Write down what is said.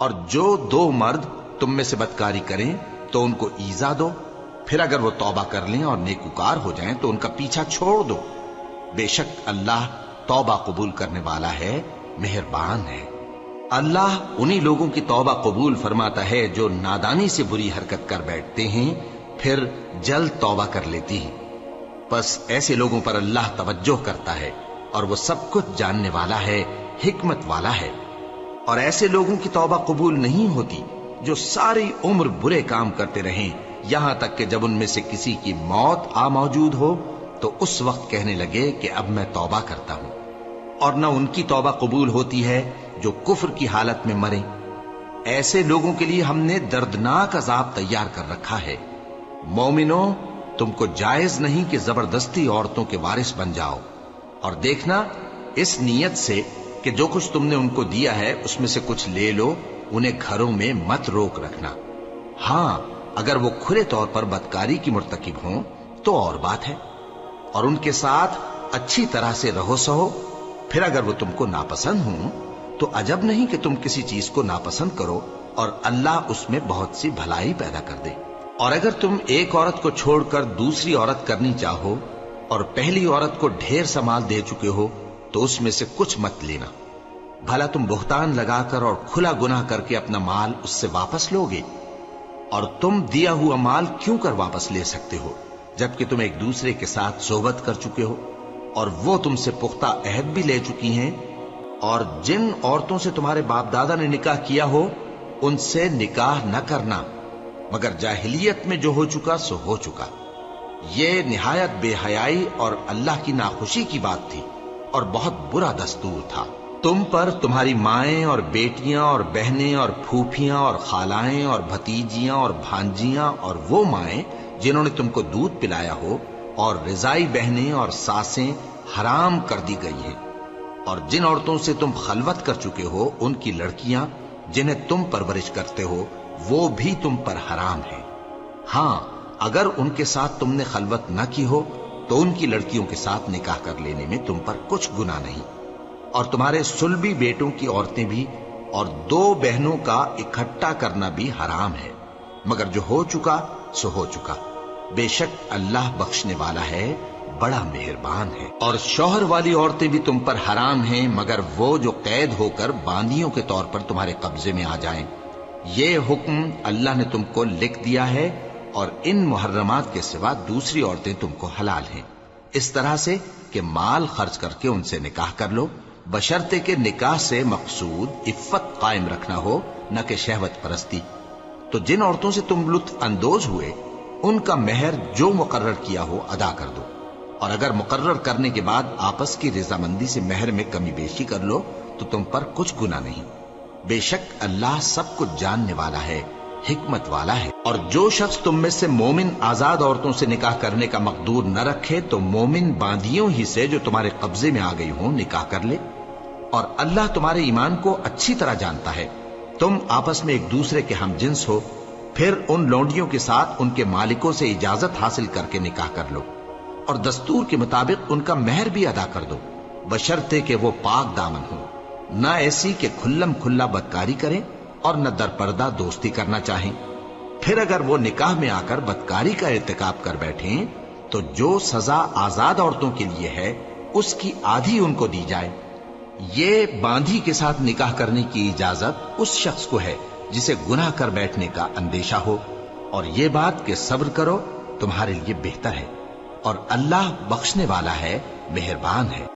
اور جو دو مرد تم میں سے بدکاری کریں تو ان کو ایذا دو، پھر اگر وہ توبہ کر لیں اور نیکوکار ہو جائیں تو ان کا پیچھا چھوڑ دو۔ بے شک اللہ توبہ قبول کرنے والا ہے، مہربان ہے۔ اللہ انہی لوگوں کی توبہ قبول فرماتا ہے جو نادانی سے بری حرکت کر بیٹھتے ہیں پھر جلد توبہ کر لیتی ہیں۔ بس ایسے لوگوں پر اللہ توجہ کرتا ہے اور وہ سب کچھ جاننے والا ہے، حکمت والا ہے۔ اور ایسے لوگوں کی توبہ قبول نہیں ہوتی جو ساری عمر برے کام کرتے رہیں، یہاں تک کہ جب ان میں سے کسی کی موت آ موجود ہو تو اس وقت کہنے لگے کہ اب میں توبہ کرتا ہوں۔ اور نہ ان کی توبہ قبول ہوتی ہے جو کفر کی حالت میں مریں۔ ایسے لوگوں کے لیے ہم نے دردناک عذاب تیار کر رکھا ہے۔ مومنوں، تم کو جائز نہیں کہ زبردستی عورتوں کے وارث بن جاؤ، اور دیکھنا اس نیت سے کہ جو کچھ تم نے ان کو دیا ہے اس میں سے کچھ لے لو، انہیں گھروں میں مت روک رکھنا۔ ہاں، اگر وہ کھلے طور پر بدکاری کی مرتکب ہوں تو اور بات ہے، اور ان کے ساتھ اچھی طرح سے رہو سہو۔ پھر اگر وہ تم کو ناپسند ہوں تو عجب نہیں کہ تم کسی چیز کو ناپسند کرو اور اللہ اس میں بہت سی بھلائی پیدا کر دے۔ اور اگر تم ایک عورت کو چھوڑ کر دوسری عورت کرنی چاہو اور پہلی عورت کو ڈھیر سا مال دے چکے ہو تو اس میں سے کچھ مت لینا، بھلا تم بہتان لگا کر اور کھلا گناہ کر کے اپنا مال اس سے واپس لو گے؟ اور تم دیا ہوا مال کیوں کر واپس لے سکتے ہو جبکہ تم ایک دوسرے کے ساتھ صحبت کر چکے ہو اور وہ تم سے پختہ عہد بھی لے چکی ہیں؟ اور جن عورتوں سے تمہارے باپ دادا نے نکاح کیا ہو ان سے نکاح نہ کرنا مگر جاہلیت میں جو ہو چکا سو ہو چکا۔ یہ نہایت بے حیائی اور اللہ کی ناخوشی کی بات تھی اور بہت برا دستور تھا۔ تم پر تمہاری مائیں اور بیٹیاں اور بہنیں اور پھوپھیاں اور خالائیں اور بھتیجیاں اور بھانجیاں اور وہ مائیں جنہوں نے تم کو دودھ پلایا ہو اور رضائی بہنیں اور ساسیں حرام کر دی گئی ہیں، اور جن عورتوں سے تم خلوت کر چکے ہو ان کی لڑکیاں جنہیں تم پرورش کرتے ہو وہ بھی تم پر حرام ہیں۔ ہاں، اگر ان کے ساتھ تم نے خلوت نہ کی ہو تو ان کی لڑکیوں کے ساتھ نکاح کر لینے میں تم پر کچھ گناہ نہیں۔ اور تمہارے صلبی بیٹوں کی عورتیں بھی اور دو بہنوں کا اکٹھا کرنا بھی حرام ہے، مگر جو ہو چکا سو ہو چکا۔ بے شک اللہ بخشنے والا ہے، بڑا مہربان ہے۔ اور شوہر والی عورتیں بھی تم پر حرام ہیں مگر وہ جو قید ہو کر باندیوں کے طور پر تمہارے قبضے میں آ جائیں۔ یہ حکم اللہ نے تم کو لکھ دیا ہے، اور ان محرمات کے سوا دوسری عورتیں تم کو حلال ہیں، اس طرح سے کہ مال خرچ کر کے ان سے نکاح کر لو، بشرطے کہ نکاح سے مقصود عفت قائم رکھنا ہو نہ کہ شہوت پرستی۔ تو جن عورتوں سے تم لطف اندوز ہوئے ان کا مہر جو مقرر کیا ہو ادا کر دو، اور اگر مقرر کرنے کے بعد آپس کی رضامندی سے مہر میں کمی بیشی کر لو تو تم پر کچھ گناہ نہیں۔ بے شک اللہ سب کچھ جاننے والا ہے، حکمت والا ہے۔ اور جو شخص تم میں سے مومن آزاد عورتوں سے نکاح کرنے کا مقدور نہ رکھے تو مومن باندیوں ہی سے جو تمہارے قبضے میں آ گئی ہوں نکاح کر لے، اور اللہ تمہارے ایمان کو اچھی طرح جانتا ہے۔ تم آپس میں ایک دوسرے کے ہم جنس ہو، پھر ان لونڈیوں کے ساتھ ان کے مالکوں سے اجازت حاصل کر کے نکاح کر لو، اور دستور کے مطابق ان کا مہر بھی ادا کر دو، بشرطے کہ وہ پاک دامن ہو، نہ ایسی کہ کھلم کھلا بدکاری کریں اور نہ در پردہ دوستی کرنا چاہیں۔ پھر اگر وہ نکاح میں آ کر بدکاری کا ارتکاب کر بیٹھیں تو جو سزا آزاد عورتوں کے لیے ہے اس کی آدھی ان کو دی جائے۔ یہ باندھی کے ساتھ نکاح کرنے کی اجازت اس شخص کو ہے جسے گناہ کر بیٹھنے کا اندیشہ ہو، اور یہ بات کہ صبر کرو تمہارے لیے بہتر ہے، اور اللہ بخشنے والا ہے، مہربان ہے۔